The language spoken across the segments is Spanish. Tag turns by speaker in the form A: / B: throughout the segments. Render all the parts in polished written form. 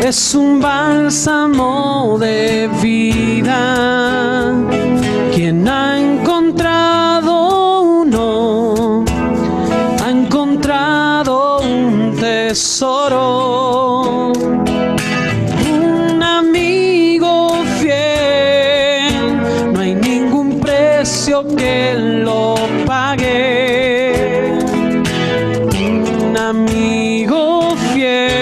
A: Es un bálsamo de vida, quien ha encontrado uno, ha encontrado un tesoro, un amigo fiel, no hay ningún precio que lo pague, un amigo fiel.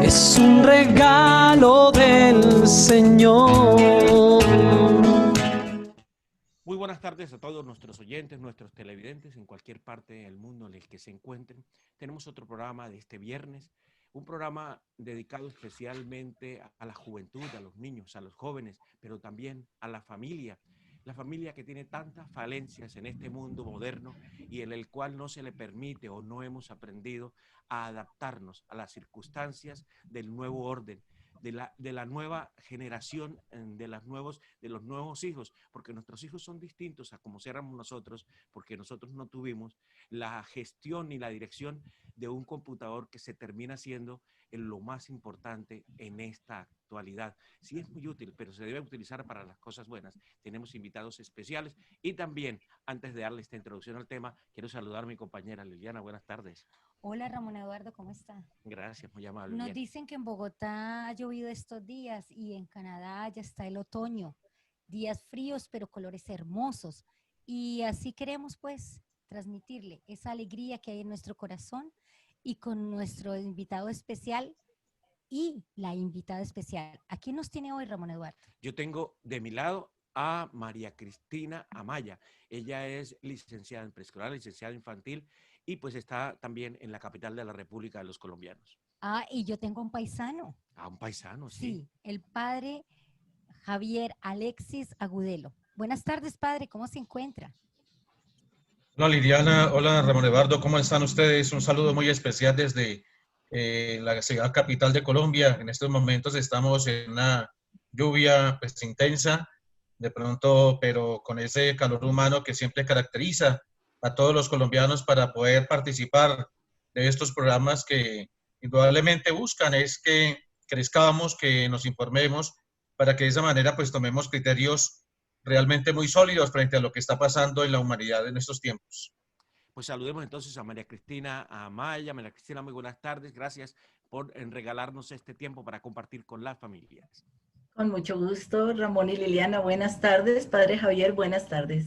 A: Es un regalo del Señor.
B: Muy buenas tardes a todos nuestros oyentes, nuestros televidentes en cualquier parte del mundo en el que se encuentren. Tenemos otro programa de este viernes, un programa dedicado especialmente a la juventud, a los niños, a los jóvenes, pero también a la familia que tiene tantas falencias en este mundo moderno y en el cual no se le permite o no hemos aprendido a adaptarnos a las circunstancias del nuevo orden, de la nueva generación, de los nuevos hijos, porque nuestros hijos son distintos a como éramos nosotros, porque nosotros no tuvimos la gestión ni la dirección de un computador que se termina siendo lo más importante en esta actualidad. Sí es muy útil, pero se debe utilizar para las cosas buenas. Tenemos invitados especiales y también, antes de darle esta introducción al tema, quiero saludar a mi compañera Liliana. Buenas tardes.
C: Hola Ramón Eduardo, ¿cómo está?
B: Gracias, muy amable.
C: Nos
B: bien.
C: Dicen que en Bogotá ha llovido estos días y en Canadá ya está el otoño. Días fríos pero colores hermosos. Y así queremos pues transmitirle esa alegría que hay en nuestro corazón y con nuestro invitado especial y la invitada especial. ¿A quién nos tiene hoy Ramón Eduardo?
B: Yo tengo de mi lado a María Cristina Amaya. Ella es licenciada en preescolar, licenciada infantil y pues está también en la capital de la República de los Colombianos.
C: Ah, y yo tengo un paisano.
B: Ah, un paisano, sí.
C: Sí, el padre Javier Alexis Agudelo. Buenas tardes, padre, ¿cómo se encuentra?
D: Hola Liliana, hola Ramón Eduardo, ¿cómo están ustedes? Un saludo muy especial desde la ciudad capital de Colombia. En estos momentos estamos en una lluvia pues, intensa, de pronto, pero con ese calor humano que siempre caracteriza a todos los colombianos para poder participar de estos programas que indudablemente buscan es que crezcamos, que nos informemos, para que de esa manera pues tomemos criterios realmente muy sólidos frente a lo que está pasando en la humanidad en estos tiempos.
B: Pues saludemos entonces a María Cristina Amaya. María Cristina, muy buenas tardes. Gracias por regalarnos este tiempo para compartir con las familias.
E: Con mucho gusto, Ramón y Liliana. Buenas tardes. Padre Javier, buenas tardes.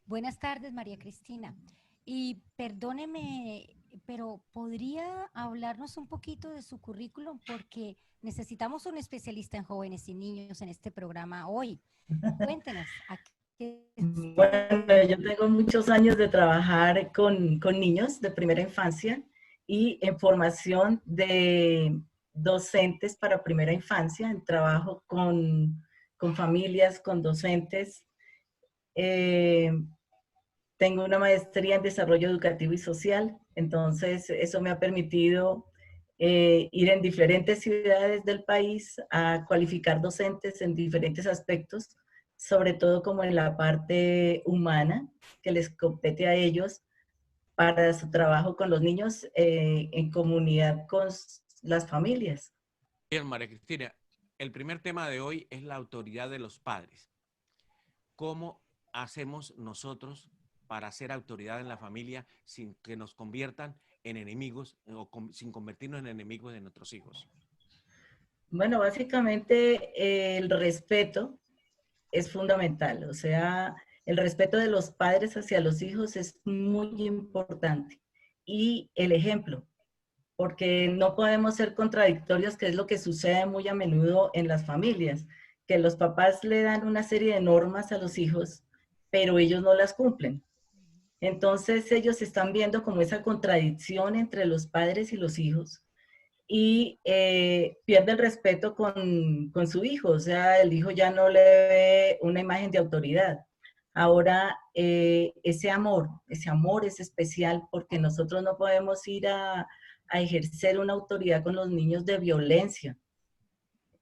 C: Buenas tardes, María Cristina. Y perdóneme, pero ¿podría hablarnos un poquito de su currículum? Porque necesitamos un especialista en jóvenes y niños en este programa hoy. Cuéntenos.
E: Bueno, yo tengo muchos años de trabajar con niños de primera infancia y en formación de docentes para primera infancia, en trabajo con familias, con docentes. Tengo una maestría en desarrollo educativo y social, entonces eso me ha permitido ir en diferentes ciudades del país a cualificar docentes en diferentes aspectos, sobre todo como en la parte humana que les compete a ellos para su trabajo con los niños en comunidad con las familias.
B: Bien, María Cristina, el primer tema de hoy es la autoridad de los padres. ¿Cómo hacemos nosotros para ser autoridad en la familia sin que nos conviertan en enemigos o sin convertirnos en enemigos de nuestros hijos?
E: Bueno, básicamente el respeto es fundamental, o sea, el respeto de los padres hacia los hijos es muy importante. Y el ejemplo, porque no podemos ser contradictorios, que es lo que sucede muy a menudo en las familias, que los papás le dan una serie de normas a los hijos, pero ellos no las cumplen. Entonces ellos están viendo como esa contradicción entre los padres y los hijos. y pierde el respeto con su hijo, o sea, el hijo ya no le ve una imagen de autoridad. Ahora, ese amor es especial porque nosotros no podemos ir a ejercer una autoridad con los niños de violencia.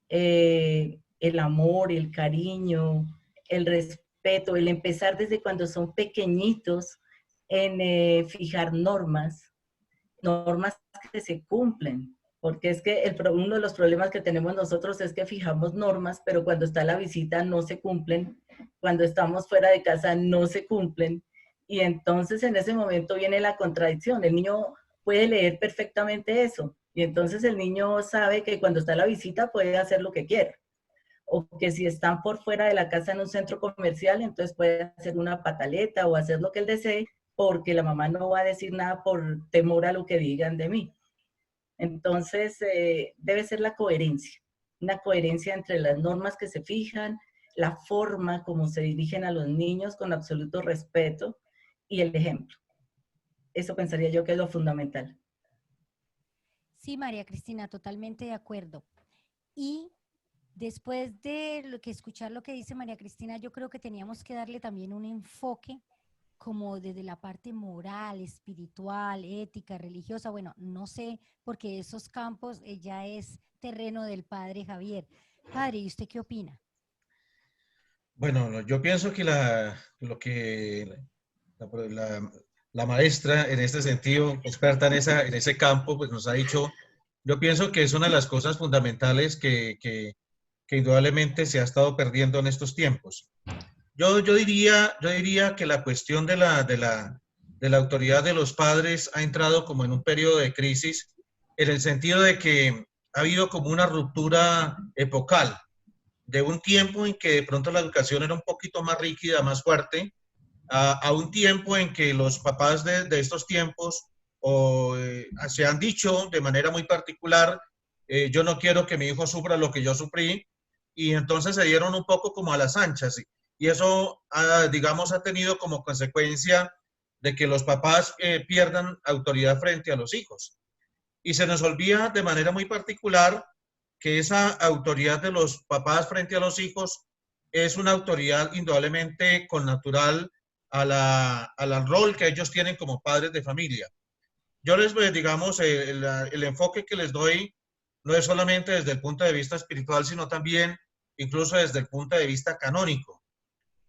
E: El amor, el cariño, el respeto, el empezar desde cuando son pequeñitos en fijar normas que se cumplen, porque es que uno de los problemas que tenemos nosotros es que fijamos normas, pero cuando está la visita no se cumplen, cuando estamos fuera de casa no se cumplen, y entonces en ese momento viene la contradicción. El niño puede leer perfectamente eso, y entonces el niño sabe que cuando está la visita puede hacer lo que quiera, o que si están por fuera de la casa en un centro comercial, entonces puede hacer una pataleta o hacer lo que él desee, porque la mamá no va a decir nada por temor a lo que digan de mí. Entonces, debe ser la coherencia, una coherencia entre las normas que se fijan, la forma como se dirigen a los niños con absoluto respeto y el ejemplo. Eso pensaría yo que es lo fundamental.
C: Sí, María Cristina, totalmente de acuerdo. Y después de escuchar lo que dice María Cristina, yo creo que teníamos que darle también un enfoque como desde la parte moral, espiritual, ética, religiosa, bueno, no sé, porque esos campos ya es terreno del padre Javier. Padre, ¿y usted qué opina?
D: Bueno, yo pienso que la maestra en este sentido, experta en ese campo, pues nos ha dicho, yo pienso que es una de las cosas fundamentales que indudablemente se ha estado perdiendo en estos tiempos. Yo diría que la cuestión de la autoridad de los padres ha entrado como en un periodo de crisis, en el sentido de que ha habido como una ruptura epocal, de un tiempo en que de pronto la educación era un poquito más rígida, más fuerte, a un tiempo en que los papás de estos tiempos se han dicho de manera muy particular, yo no quiero que mi hijo sufra lo que yo sufrí, y entonces se dieron un poco como a las anchas, y eso, digamos, ha tenido como consecuencia de que los papás pierdan autoridad frente a los hijos. Y se nos olvida de manera muy particular que esa autoridad de los papás frente a los hijos es una autoridad indudablemente connatural al rol que ellos tienen como padres de familia. Yo les, digamos, el enfoque que les doy no es solamente desde el punto de vista espiritual, sino también incluso desde el punto de vista canónico.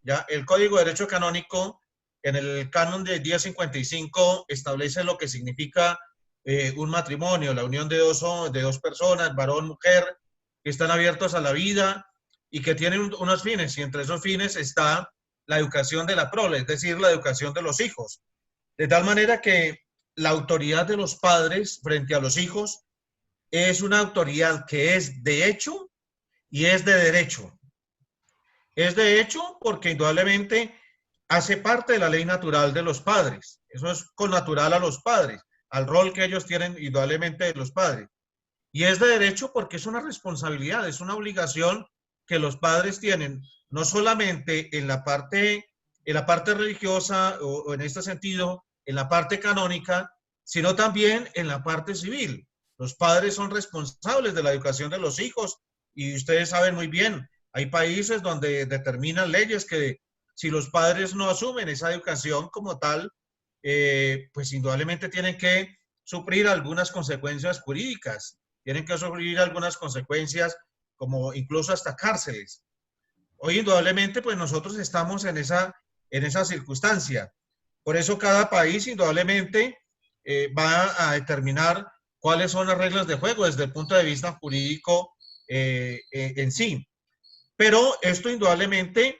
D: ¿Ya? El Código de Derecho Canónico, en el canon de 1055, establece lo que significa un matrimonio, la unión de dos personas, varón, mujer, que están abiertos a la vida y que tienen unos fines, y entre esos fines está la educación de la prole, es decir, la educación de los hijos. De tal manera que la autoridad de los padres frente a los hijos es una autoridad que es de hecho y es de derecho. Es de hecho porque indudablemente hace parte de la ley natural de los padres. Eso es connatural a los padres, al rol que ellos tienen indudablemente de los padres. Y es de derecho porque es una responsabilidad, es una obligación que los padres tienen, no solamente en la parte religiosa o en este sentido, en la parte canónica, sino también en la parte civil. Los padres son responsables de la educación de los hijos y ustedes saben muy bien, hay países donde determinan leyes que si los padres no asumen esa educación como tal, pues indudablemente tienen que sufrir algunas consecuencias jurídicas, tienen que sufrir algunas consecuencias como incluso hasta cárceles. Hoy indudablemente pues nosotros estamos en esa circunstancia. Por eso cada país indudablemente va a determinar cuáles son las reglas de juego desde el punto de vista jurídico en sí. Pero esto indudablemente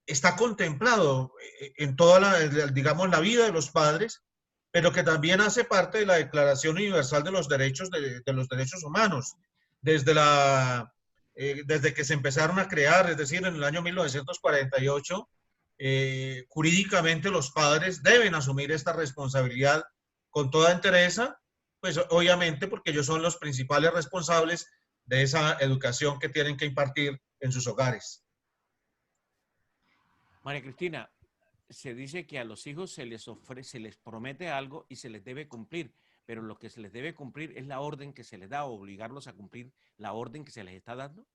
D: está contemplado en toda digamos, la vida de los padres, pero que también hace parte de la Declaración Universal de los Derechos, de los Derechos Humanos, desde que se empezaron a crear, es decir, en el año 1948, jurídicamente los padres deben asumir esta responsabilidad con toda entereza, pues obviamente porque ellos son los principales responsables de esa educación que tienen que impartir en sus hogares.
B: María Cristina, se dice que a los hijos se les promete algo y se les debe cumplir. pero lo que se les debe cumplir es la orden que se les da, obligarlos a cumplir la orden que se les está dando.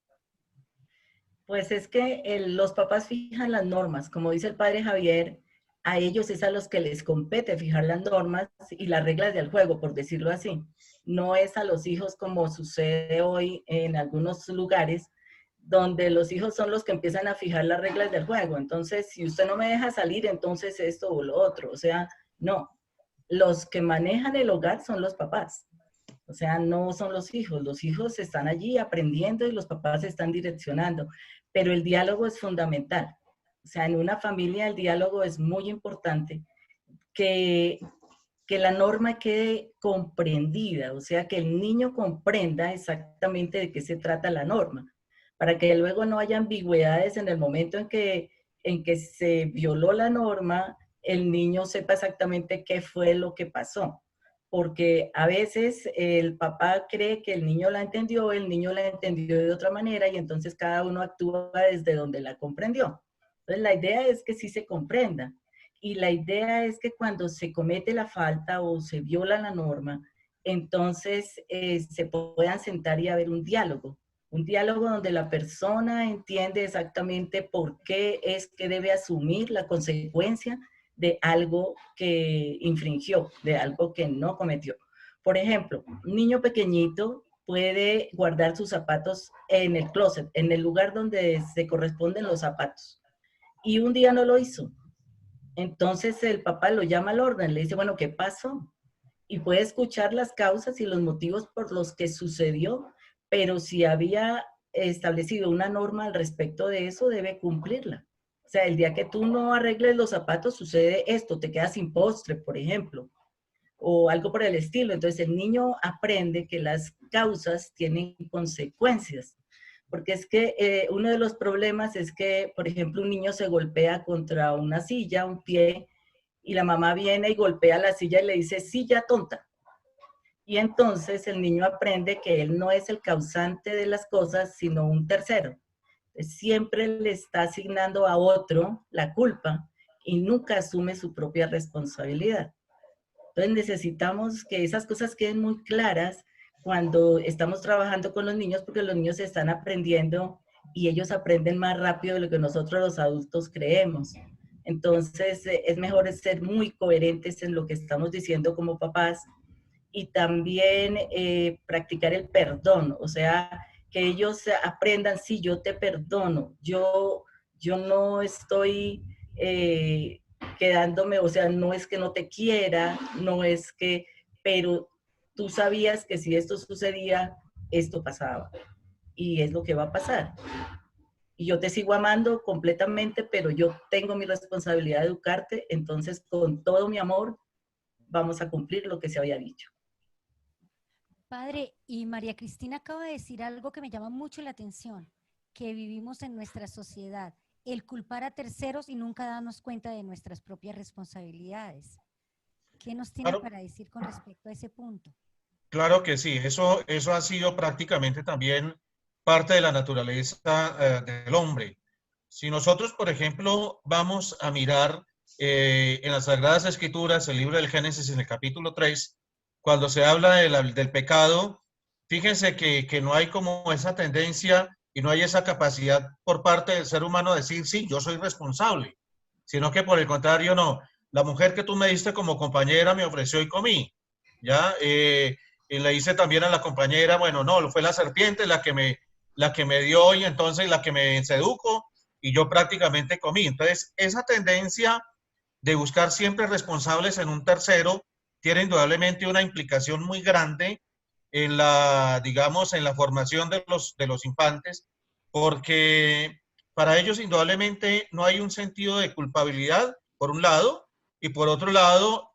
E: Pues es que los papás fijan las normas, como dice el padre Javier, a ellos es a los que les compete fijar las normas y las reglas del juego, por decirlo así. No es a los hijos como sucede hoy en algunos lugares, donde los hijos son los que empiezan a fijar las reglas del juego. Entonces, si usted no me deja salir, entonces esto o lo otro. O sea, no. Los que manejan el hogar son los papás. O sea, no son los hijos. Los hijos están allí aprendiendo y los papás están direccionando. Pero el diálogo es fundamental. O sea, en una familia el diálogo es muy importante, que la norma quede comprendida, o sea, que el niño comprenda exactamente de qué se trata la norma, para que luego no haya ambigüedades en el momento en que se violó la norma, el niño sepa exactamente qué fue lo que pasó. Porque a veces el papá cree que el niño la entendió de otra manera y entonces cada uno actúa desde donde la comprendió. Entonces la idea es que sí se comprenda y la idea es que cuando se comete la falta o se viola la norma, entonces se puedan sentar y haber un diálogo donde la persona entiende exactamente por qué es que debe asumir la consecuencia de algo que infringió, de algo que no cometió. Por ejemplo, un niño pequeñito puede guardar sus zapatos en el closet, en el lugar donde se corresponden los zapatos. Y un día no lo hizo. Entonces el papá lo llama al orden, le dice, bueno, ¿qué pasó? Y puede escuchar las causas y los motivos por los que sucedió, pero si había establecido una norma al respecto de eso, debe cumplirla. O sea, el día que tú no arregles los zapatos, sucede esto, te quedas sin postre, por ejemplo, o algo por el estilo. Entonces el niño aprende que las causas tienen consecuencias. Porque es que uno de los problemas es que, por ejemplo, un niño se golpea contra una silla, un pie, y la mamá viene y golpea la silla y le dice, silla tonta. Y entonces el niño aprende que él no es el causante de las cosas, sino un tercero. Siempre le está asignando a otro la culpa y nunca asume su propia responsabilidad. Entonces necesitamos que esas cosas queden muy claras cuando estamos trabajando con los niños, porque los niños están aprendiendo y ellos aprenden más rápido de lo que nosotros los adultos creemos. Entonces es mejor ser muy coherentes en lo que estamos diciendo como papás y también practicar el perdón, o sea, que ellos aprendan, sí, yo te perdono, yo no estoy quedándome, o sea, no es que no te quiera, no es que, pero tú sabías que si esto sucedía, esto pasaba. Y es lo que va a pasar. Y yo te sigo amando completamente, pero yo tengo mi responsabilidad de educarte, entonces con todo mi amor vamos a cumplir lo que se había dicho.
C: Padre, y María Cristina acaba de decir algo que me llama mucho la atención, que vivimos en nuestra sociedad, el culpar a terceros y nunca darnos cuenta de nuestras propias responsabilidades. ¿Qué nos tiene para decir con respecto a ese punto?
D: Claro que sí, eso ha sido prácticamente también parte de la naturaleza del hombre. Si nosotros, por ejemplo, vamos a mirar en las Sagradas Escrituras, el libro del Génesis en el capítulo 3, cuando se habla del pecado, fíjense que no hay como esa tendencia y no hay esa capacidad por parte del ser humano de decir, sí, yo soy responsable, sino que por el contrario, no. La mujer que tú me diste como compañera me ofreció y comí, ¿ya? Y le hice también a la compañera, bueno, no, fue la serpiente la que me dio y entonces la que me sedujo y yo prácticamente comí. Entonces, esa tendencia de buscar siempre responsables en un tercero tiene indudablemente una implicación muy grande en la, digamos, en la formación de los infantes, porque para ellos indudablemente no hay un sentido de culpabilidad, por un lado, y por otro lado,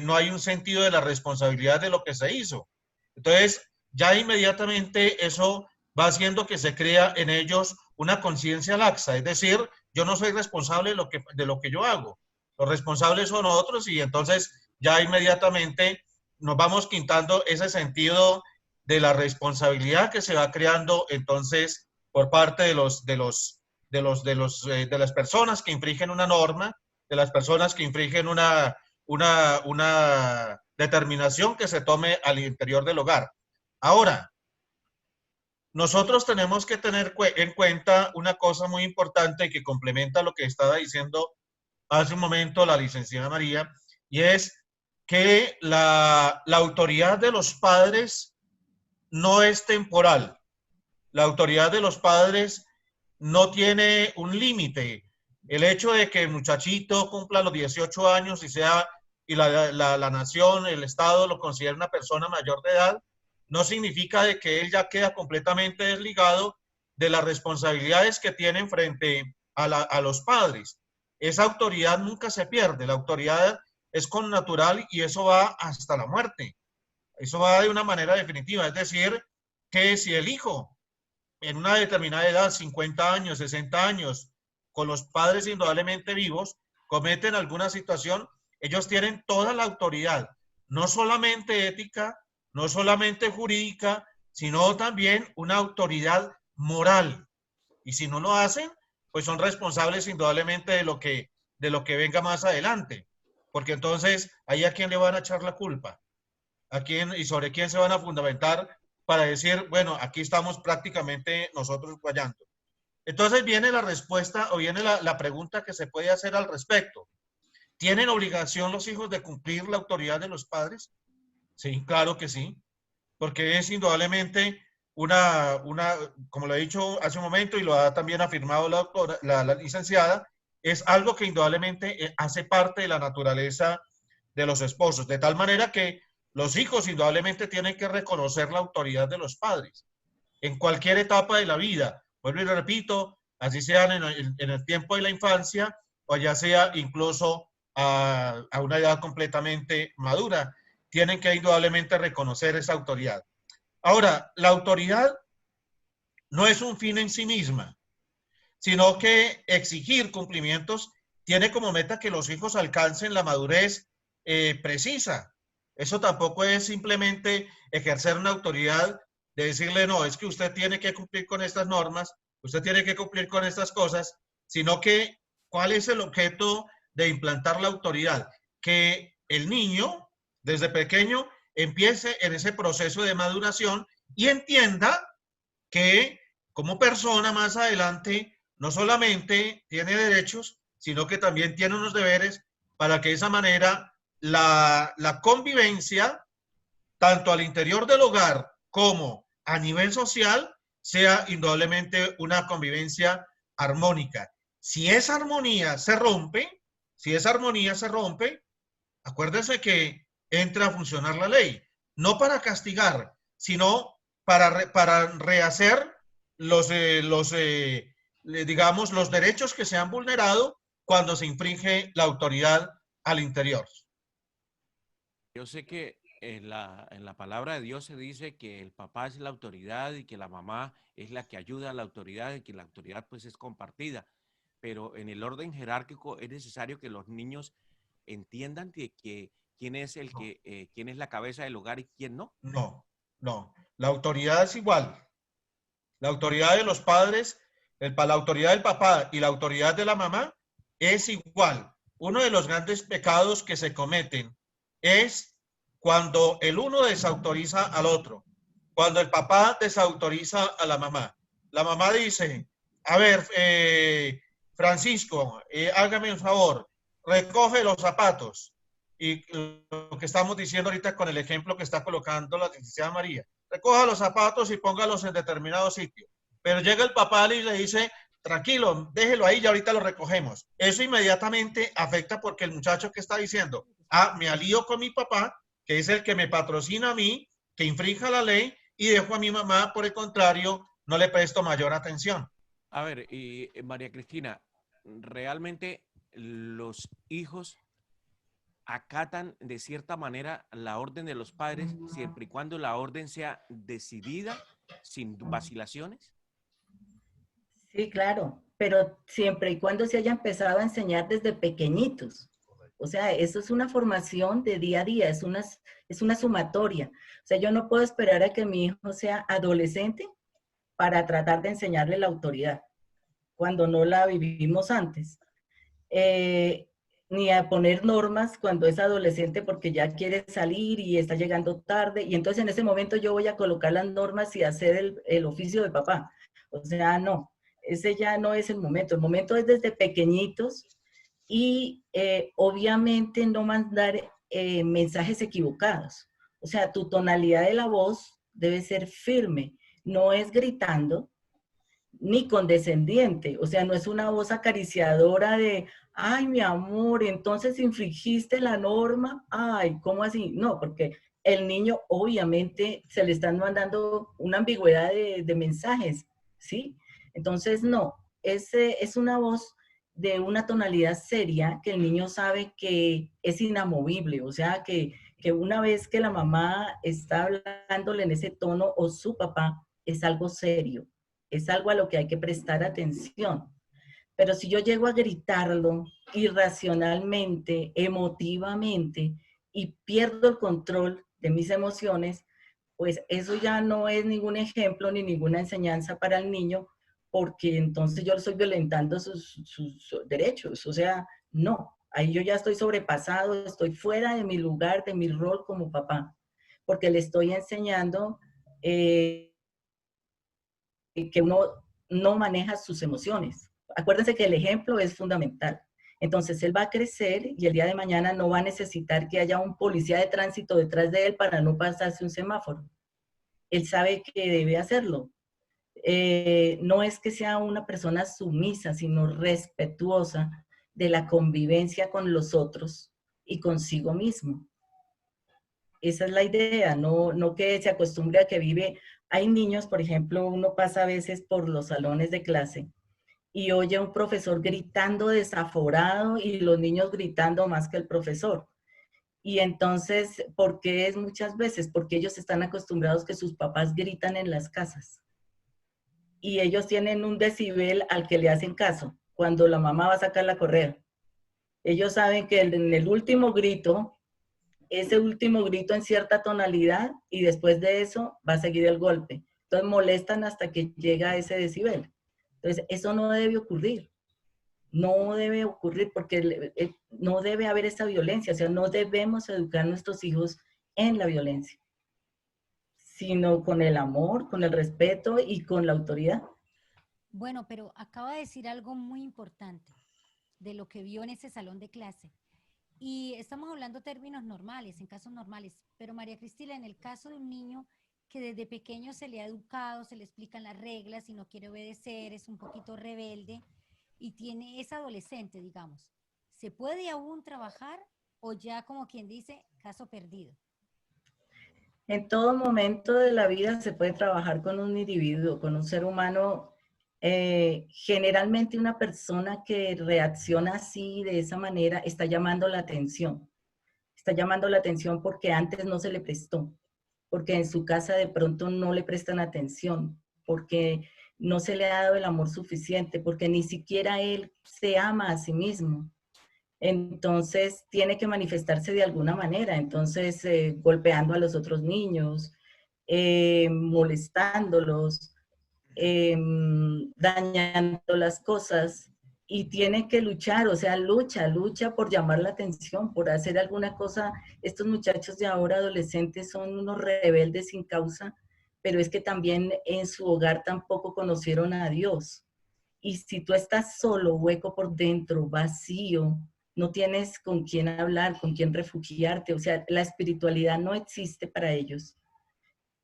D: no hay un sentido de la responsabilidad de lo que se hizo. Entonces, ya inmediatamente eso va haciendo que se crea en ellos una conciencia laxa, es decir, yo no soy responsable de lo que yo hago, los responsables son otros y entonces ya inmediatamente nos vamos quitando ese sentido de la responsabilidad que se va creando entonces por parte de las personas que infringen una norma, de las personas que infringen una determinación que se tome al interior del hogar. Ahora, nosotros tenemos que tener en cuenta una cosa muy importante que complementa lo que estaba diciendo hace un momento la licenciada María, y es que la autoridad de los padres no es temporal. La autoridad de los padres no tiene un límite. El hecho de que el muchachito cumpla los 18 años y la nación, el Estado lo considere una persona mayor de edad, no significa de que él ya queda completamente desligado de las responsabilidades que tienen frente a los padres. Esa autoridad nunca se pierde. La autoridad es connatural y eso va hasta la muerte. Eso va de una manera definitiva. Es decir, que si el hijo en una determinada edad, 50 años, 60 años, con los padres indudablemente vivos, cometen alguna situación, ellos tienen toda la autoridad, no solamente ética, no solamente jurídica, sino también una autoridad moral. Y si no lo hacen, pues son responsables indudablemente de lo que venga más adelante. Porque entonces, ¿ahí a quién le van a echar la culpa? ¿A quién y sobre quién se van a fundamentar para decir, bueno, aquí estamos prácticamente nosotros fallando? Entonces viene la respuesta o viene la pregunta que se puede hacer al respecto. ¿Tienen obligación los hijos de cumplir la autoridad de los padres? Sí, claro que sí, porque es indudablemente como lo he dicho hace un momento y lo ha también afirmado la licenciada, es algo que indudablemente hace parte de la naturaleza de los esposos, de tal manera que los hijos indudablemente tienen que reconocer la autoridad de los padres en cualquier etapa de la vida. Vuelvo y repito, así sean en el tiempo de la infancia o ya sea incluso a una edad completamente madura, tienen que indudablemente reconocer esa autoridad. Ahora, la autoridad no es un fin en sí misma, sino que exigir cumplimientos tiene como meta que los hijos alcancen la madurez precisa. Eso tampoco es simplemente ejercer una autoridad de decirle, no, es que usted tiene que cumplir con estas normas, usted tiene que cumplir con estas cosas, sino que, ¿cuál es el objeto de implantar la autoridad? Que el niño, desde pequeño, empiece en ese proceso de maduración y entienda que como persona más adelante no solamente tiene derechos, sino que también tiene unos deberes para que de esa manera la convivencia, tanto al interior del hogar como a nivel social, sea indudablemente una convivencia armónica. Si esa armonía se rompe, acuérdense que entra a funcionar la ley, no para castigar, sino para rehacer digamos, los derechos que se han vulnerado cuando se infringe la autoridad al interior.
B: Yo sé que en la palabra de Dios se dice que el papá es la autoridad y que la mamá es la que ayuda a la autoridad y que la autoridad pues es compartida. Pero en el orden jerárquico es necesario que los niños entiendan que quién es quién es la cabeza del hogar y quién no.
D: No. La autoridad es igual. La autoridad de los padres, la autoridad del papá y la autoridad de la mamá es igual. Uno de los grandes pecados que se cometen es cuando el uno desautoriza al otro. Cuando el papá desautoriza a la mamá. La mamá dice, a ver, Francisco, hágame un favor, recoge los zapatos. Y lo que estamos diciendo ahorita con el ejemplo que está colocando la licenciada María. Recoja los zapatos y póngalos en determinado sitio. Pero llega el papá y le dice, tranquilo, déjelo ahí y ahorita lo recogemos. Eso inmediatamente afecta porque el muchacho que está diciendo, me alío con mi papá, que es el que me patrocina a mí, que infrinja la ley, y dejo a mi mamá, por el contrario, no le presto mayor atención.
B: A ver, y María Cristina, ¿realmente los hijos acatan de cierta manera la orden de los padres siempre y cuando la orden sea decidida, sin vacilaciones?
E: Sí, claro, pero siempre y cuando se haya empezado a enseñar desde pequeñitos. O sea, eso es una formación de día a día, es una sumatoria. O sea, yo no puedo esperar a que mi hijo sea adolescente para tratar de enseñarle la autoridad, cuando no la vivimos antes. ni a poner normas cuando es adolescente porque ya quiere salir y está llegando tarde. Y entonces en ese momento yo voy a colocar las normas y hacer el oficio de papá. O sea, no, ese ya no es el momento. El momento es desde pequeñitos y obviamente no mandar mensajes equivocados. O sea, tu tonalidad de la voz debe ser firme, no es gritando ni condescendiente, o sea, no es una voz acariciadora de, ay, mi amor, entonces infringiste la norma, ay, ¿cómo así? No, porque el niño obviamente se le están mandando una ambigüedad de mensajes, ¿sí? Entonces, no, es una voz de una tonalidad seria que el niño sabe que es inamovible, o sea, que una vez que la mamá está hablándole en ese tono o su papá, es algo serio, es algo a lo que hay que prestar atención. Pero si yo llego a gritarlo irracionalmente, emotivamente, y pierdo el control de mis emociones, pues eso ya no es ningún ejemplo ni ninguna enseñanza para el niño, porque entonces yo estoy violentando sus derechos. O sea, no, ahí yo ya estoy sobrepasado, estoy fuera de mi lugar, de mi rol como papá, porque le estoy enseñando que uno no maneja sus emociones. Acuérdense que el ejemplo es fundamental. Entonces él va a crecer y el día de mañana no va a necesitar que haya un policía de tránsito detrás de él para no pasarse un semáforo. Él sabe que debe hacerlo. No es que sea una persona sumisa, sino respetuosa de la convivencia con los otros y consigo mismo. Esa es la idea, no que se acostumbre a que vive. Hay niños, por ejemplo, uno pasa a veces por los salones de clase y oye a un profesor gritando desaforado y los niños gritando más que el profesor. Y entonces, ¿por qué es muchas veces? Porque ellos están acostumbrados que sus papás gritan en las casas y ellos tienen un decibel al que le hacen caso cuando la mamá va a sacar la correa. Ellos saben que en el último grito, ese último grito en cierta tonalidad y después de eso va a seguir el golpe. Entonces molestan hasta que llega a ese decibel. Entonces eso no debe ocurrir. No debe ocurrir porque no debe haber esa violencia. O sea, no debemos educar a nuestros hijos en la violencia, sino con el amor, con el respeto y con la autoridad.
C: Bueno, pero acaba de decir algo muy importante de lo que vio en ese salón de clase. Y estamos hablando términos normales, en casos normales, pero María Cristina, en el caso de un niño que desde pequeño se le ha educado, se le explican las reglas y no quiere obedecer, es un poquito rebelde y es adolescente, digamos, ¿se puede aún trabajar o ya como quien dice, caso perdido?
E: En todo momento de la vida se puede trabajar con un individuo, con un ser humano. Generalmente una persona que reacciona así, de esa manera, está llamando la atención. Está llamando la atención porque antes no se le prestó, porque en su casa de pronto no le prestan atención, porque no se le ha dado el amor suficiente, porque ni siquiera él se ama a sí mismo. Entonces tiene que manifestarse de alguna manera, entonces golpeando a los otros niños, molestándolos, dañando las cosas y tiene que luchar, o sea, lucha por llamar la atención, por hacer alguna cosa. Estos muchachos de ahora, adolescentes, son unos rebeldes sin causa, pero es que también en su hogar tampoco conocieron a Dios. Y si tú estás solo, hueco por dentro, vacío, no tienes con quién hablar, con quién refugiarte, o sea, la espiritualidad no existe para ellos.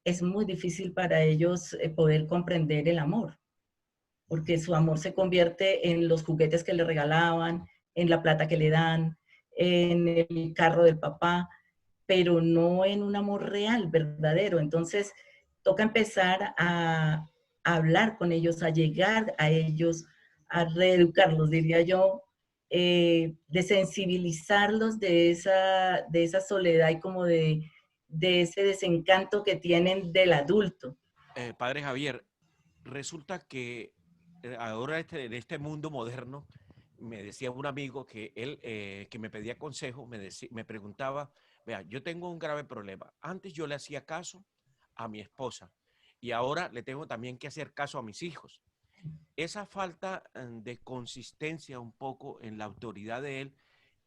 E: Es muy difícil para ellos poder comprender el amor, porque su amor se convierte en los juguetes que le regalaban, en la plata que le dan, en el carro del papá, pero no en un amor real, verdadero. Entonces, toca empezar a hablar con ellos, a llegar a ellos, a reeducarlos, diría yo, de sensibilizarlos de esa soledad y como de ese desencanto que tienen del adulto.
B: Padre Javier, resulta que ahora de este mundo moderno, me decía un amigo que él, que me pedía consejo, me preguntaba, vea, yo tengo un grave problema. Antes yo le hacía caso a mi esposa y ahora le tengo también que hacer caso a mis hijos. Esa falta de consistencia un poco en la autoridad de él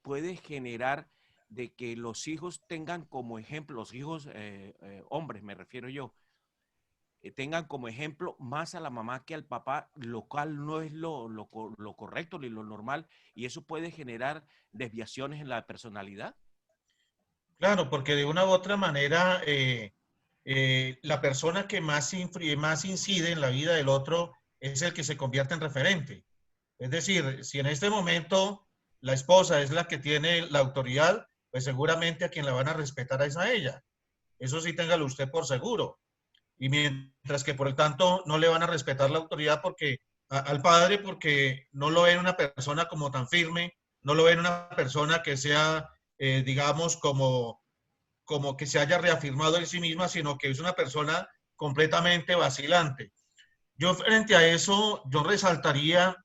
B: puede generar de que los hijos tengan como ejemplo, los hijos hombres me refiero yo, tengan como ejemplo más a la mamá que al papá, lo cual no es lo correcto ni lo normal, y eso puede generar desviaciones en la personalidad?
D: Claro, porque de una u otra manera la persona que más incide en la vida del otro es el que se convierte en referente. Es decir, si en este momento la esposa es la que tiene la autoridad, pues seguramente a quien la van a respetar es a ella. Eso sí, téngalo usted por seguro. Y mientras que por el tanto no le van a respetar la autoridad al padre porque no lo ven una persona como tan firme, no lo ven una persona que sea, digamos, como que se haya reafirmado en sí misma, sino que es una persona completamente vacilante. Yo frente a eso, yo resaltaría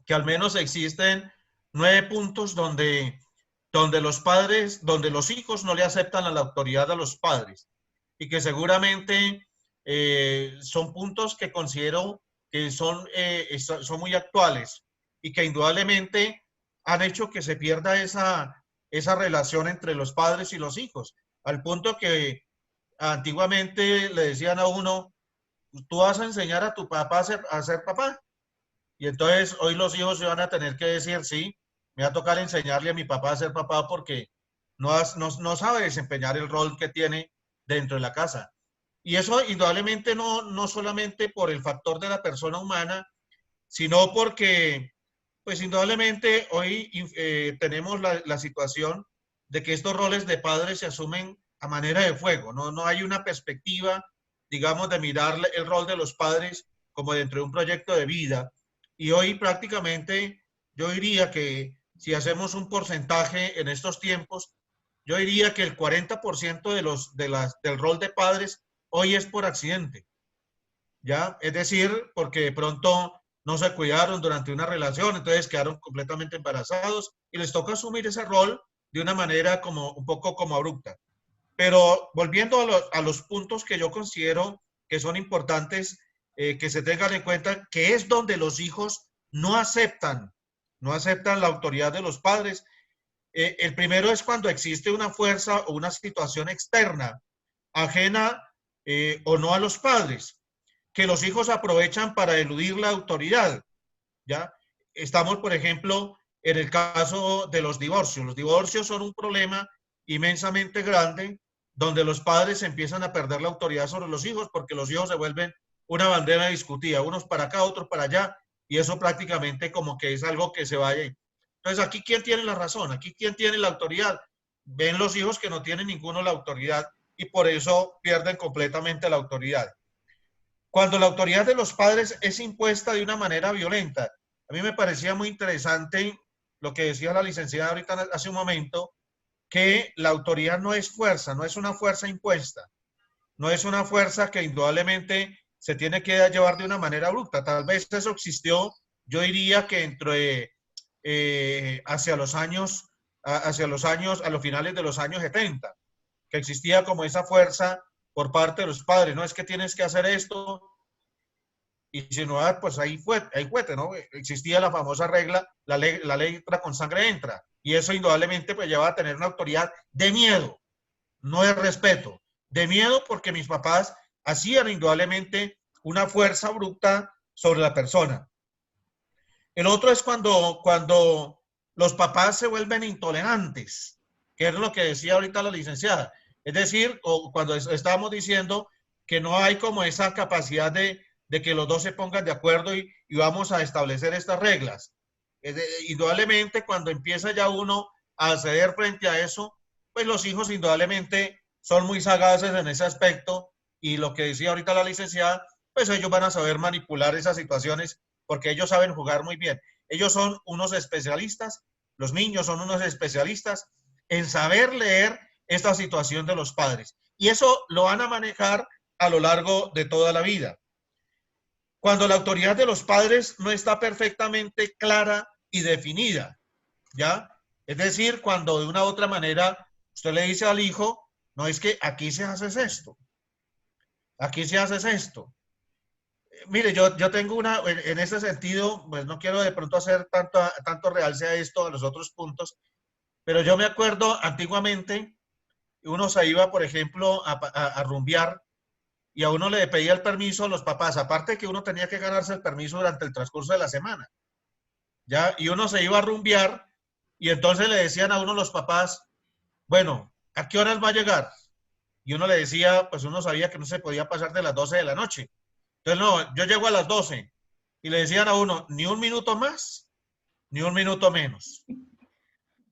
D: que al menos existen 9 puntos donde los hijos no le aceptan a la autoridad a los padres, y que seguramente son puntos que considero que son muy actuales y que indudablemente han hecho que se pierda esa relación entre los padres y los hijos, al punto que antiguamente le decían a uno, tú vas a enseñar a tu papá a ser papá, y entonces hoy los hijos se van a tener que decir, sí, me va a tocar enseñarle a mi papá a ser papá porque no sabe desempeñar el rol que tiene dentro de la casa. Y eso indudablemente no solamente por el factor de la persona humana, sino porque, pues indudablemente hoy tenemos la situación de que estos roles de padres se asumen a manera de fuego. No hay una perspectiva, digamos, de mirar el rol de los padres como dentro de un proyecto de vida. Y hoy prácticamente yo diría que si hacemos un porcentaje en estos tiempos, yo diría que el 40% del rol de padres hoy es por accidente, ¿ya? Es decir, porque de pronto no se cuidaron durante una relación, entonces quedaron completamente embarazados y les toca asumir ese rol de una manera un poco como abrupta. Pero volviendo a los puntos que yo considero que son importantes, que se tengan en cuenta, que es donde los hijos no aceptan la autoridad de los padres. El primero es cuando existe una fuerza o una situación externa, ajena o no a los padres, que los hijos aprovechan para eludir la autoridad, ¿ya? Estamos, por ejemplo, en el caso de los divorcios. Los divorcios son un problema inmensamente grande, donde los padres empiezan a perder la autoridad sobre los hijos, porque los hijos se vuelven una bandera discutida, unos para acá, otros para allá, y eso prácticamente como que es algo que se vaya. Entonces, aquí, ¿quién tiene la razón? Aquí, ¿quién tiene la autoridad? Ven los hijos que no tienen ninguno la autoridad y por eso pierden completamente la autoridad. Cuando la autoridad de los padres es impuesta de una manera violenta, a mí me parecía muy interesante lo que decía la licenciada ahorita hace un momento, que la autoridad no es fuerza, no es una fuerza impuesta, no es una fuerza que indudablemente se tiene que llevar de una manera abrupta. Tal vez eso existió, yo diría que entre hacia los finales de los años 70, que existía como esa fuerza por parte de los padres, no es que tienes que hacer esto, y si no, pues ahí fue, ¿no? Existía la famosa regla, la ley entra con sangre entra, y eso indudablemente pues lleva a tener una autoridad de miedo, no de respeto, de miedo, porque mis papás hacían indudablemente una fuerza abrupta sobre la persona. El otro es cuando los papás se vuelven intolerantes, que es lo que decía ahorita la licenciada. Es decir, cuando estábamos diciendo que no hay como esa capacidad de que los dos se pongan de acuerdo y vamos a establecer estas reglas. Indudablemente, cuando empieza ya uno a ceder frente a eso, pues los hijos indudablemente son muy sagaces en ese aspecto, y lo que decía ahorita la licenciada, pues ellos van a saber manipular esas situaciones porque ellos saben jugar muy bien. Ellos son unos especialistas, los niños son unos especialistas en saber leer esta situación de los padres. Y eso lo van a manejar a lo largo de toda la vida. Cuando la autoridad de los padres no está perfectamente clara y definida, ¿ya? Es decir, cuando de una u otra manera usted le dice al hijo, no, es que aquí se hace esto, aquí se hace esto. Mire, yo tengo en ese sentido, pues no quiero de pronto hacer tanto realce a esto, a los otros puntos, pero yo me acuerdo antiguamente, uno se iba, por ejemplo, a rumbear y a uno le pedía el permiso a los papás, aparte que uno tenía que ganarse el permiso durante el transcurso de la semana, ¿ya? Y uno se iba a rumbear y entonces le decían a uno los papás, bueno, ¿a qué horas va a llegar? Y uno le decía, pues uno sabía que no se podía pasar de las 12 de la noche. Entonces, no, yo llego a las 12 y le decían a uno, ni un minuto más, ni un minuto menos.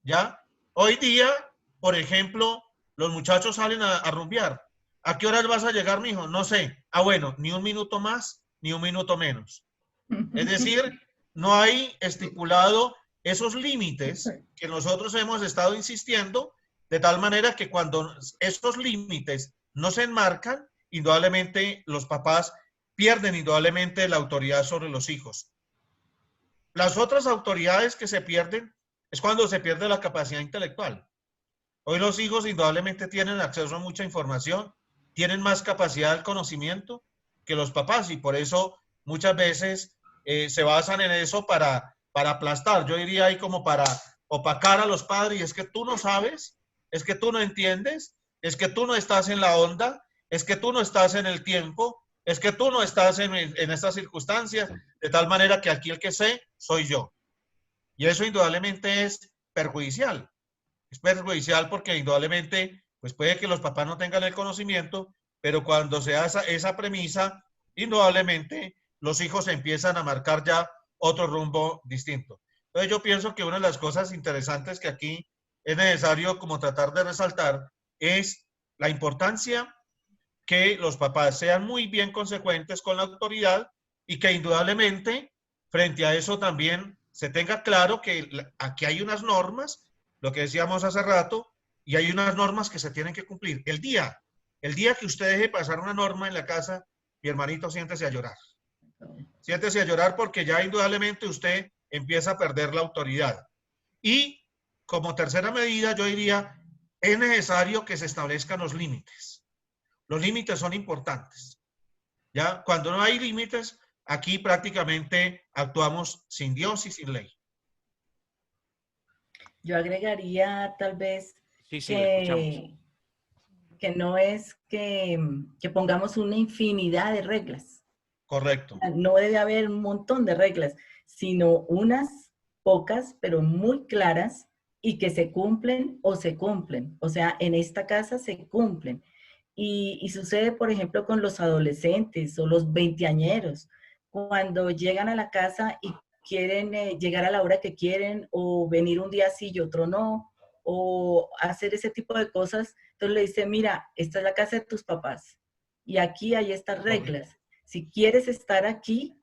D: ¿Ya? Hoy día, por ejemplo, los muchachos salen a rumbear. ¿A qué horas vas a llegar, mijo? No sé. Ah, bueno, ni un minuto más, ni un minuto menos. Es decir, no hay estipulado esos límites que nosotros hemos estado insistiendo, de tal manera que cuando esos límites no se enmarcan, indudablemente los papás pierden indudablemente la autoridad sobre los hijos. Las otras autoridades que se pierden es cuando se pierde la capacidad intelectual. Hoy los hijos indudablemente tienen acceso a mucha información, tienen más capacidad de conocimiento que los papás y por eso muchas veces se basan en eso para aplastar. Yo diría ahí como para opacar a los padres y es que tú no sabes, es que tú no entiendes, es que tú no estás en la onda, es que tú no estás en el tiempo, es que tú no estás en estas circunstancias, de tal manera que aquí el que sé soy yo. Y eso indudablemente es perjudicial. Es perjudicial porque indudablemente pues puede que los papás no tengan el conocimiento, pero cuando se hace esa premisa, indudablemente los hijos empiezan a marcar ya otro rumbo distinto. Entonces yo pienso que una de las cosas interesantes que aquí es necesario como tratar de resaltar es la importancia que los papás sean muy bien consecuentes con la autoridad y que indudablemente frente a eso también se tenga claro que aquí hay unas normas, lo que decíamos hace rato, y hay unas normas que se tienen que cumplir. El día que usted deje pasar una norma en la casa, mi hermanito, siéntese a llorar. Siéntese a llorar porque ya indudablemente usted empieza a perder la autoridad. Y como tercera medida, yo diría, es necesario que se establezcan los límites. Los límites son importantes. ¿Ya? Cuando no hay límites, aquí prácticamente actuamos sin Dios y sin ley.
E: Yo agregaría tal vez
B: Sí,
E: que no es que pongamos una infinidad de reglas.
D: Correcto.
E: No debe haber un montón de reglas, sino unas pocas, pero muy claras y que se cumplen o se cumplen. O sea, en esta casa se cumplen. Y sucede, por ejemplo, con los adolescentes o los veinteañeros, cuando llegan a la casa y quieren llegar a la hora que quieren o venir un día sí y otro no, o hacer ese tipo de cosas. Entonces le dicen, mira, esta es la casa de tus papás y aquí hay estas reglas. Si quieres estar aquí,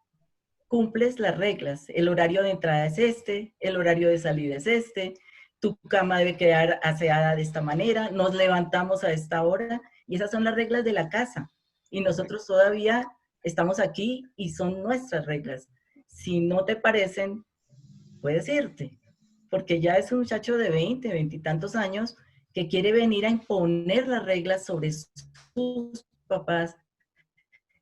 E: cumples las reglas. El horario de entrada es este, el horario de salida es este, tu cama debe quedar aseada de esta manera, nos levantamos a esta hora y esas son las reglas de la casa. Y nosotros todavía estamos aquí y son nuestras reglas. Si no te parecen, puedes irte, porque ya es un muchacho de 20 y tantos años que quiere venir a imponer las reglas sobre sus papás,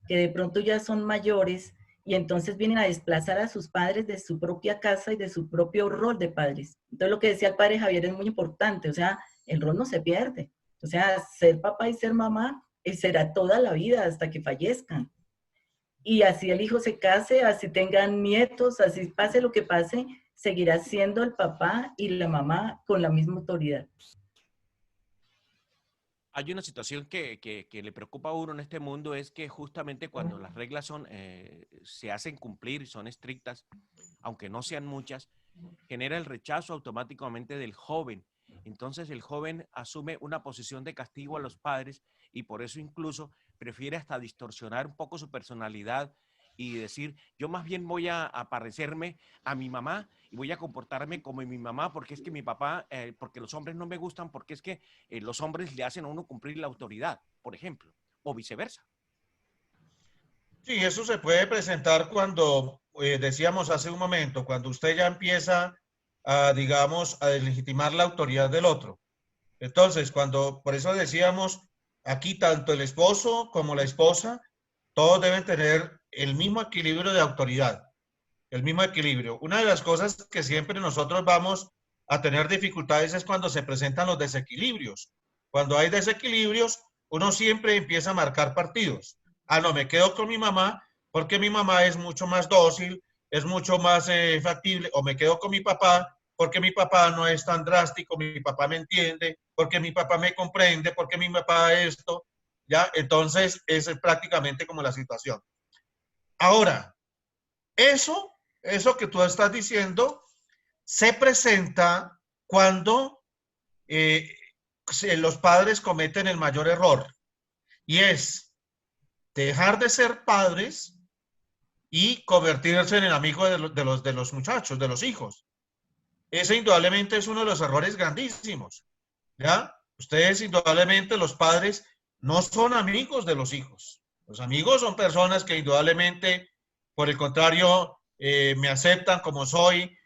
E: que de pronto ya son mayores y entonces vienen a desplazar a sus padres de su propia casa y de su propio rol de padres. Entonces lo que decía el padre Javier es muy importante, o sea, el rol no se pierde. O sea, ser papá y ser mamá será toda la vida hasta que fallezcan. Y así el hijo se case, así tengan nietos, así pase lo que pase, seguirá siendo el papá y la mamá con la misma autoridad.
B: Hay una situación que le preocupa a uno en este mundo, es que justamente cuando las reglas se hacen cumplir y son estrictas, aunque no sean muchas, genera el rechazo automáticamente del joven. Entonces el joven asume una posición de castigo a los padres y por eso incluso prefiere hasta distorsionar un poco su personalidad y decir, yo más bien voy a parecerme a mi mamá y voy a comportarme como mi mamá porque es que mi papá, porque los hombres no me gustan, porque es que los hombres le hacen a uno cumplir la autoridad, por ejemplo, o viceversa.
D: Sí, eso se puede presentar cuando, decíamos hace un momento, cuando usted ya empieza a, digamos, a deslegitimar la autoridad del otro. Entonces, por eso decíamos, aquí tanto el esposo como la esposa todos deben tener el mismo equilibrio de autoridad, el mismo equilibrio. Una de las cosas que siempre nosotros vamos a tener dificultades es cuando se presentan los desequilibrios. Cuando hay desequilibrios, uno siempre empieza a marcar partidos. Ah, no, me quedo con mi mamá porque mi mamá es mucho más dócil, es mucho más factible, o me quedo con mi papá porque mi papá no es tan drástico, mi papá me entiende, porque mi papá me comprende, porque mi papá esto, ¿ya? Entonces, esa es prácticamente como la situación. Ahora, eso que tú estás diciendo se presenta cuando los padres cometen el mayor error, y es dejar de ser padres y convertirse en el amigo de los muchachos, de los hijos. Ese indudablemente es uno de los errores grandísimos, ¿ya? Ustedes indudablemente, los padres, no son amigos de los hijos. Los amigos son personas que indudablemente, por el contrario, me aceptan como soy,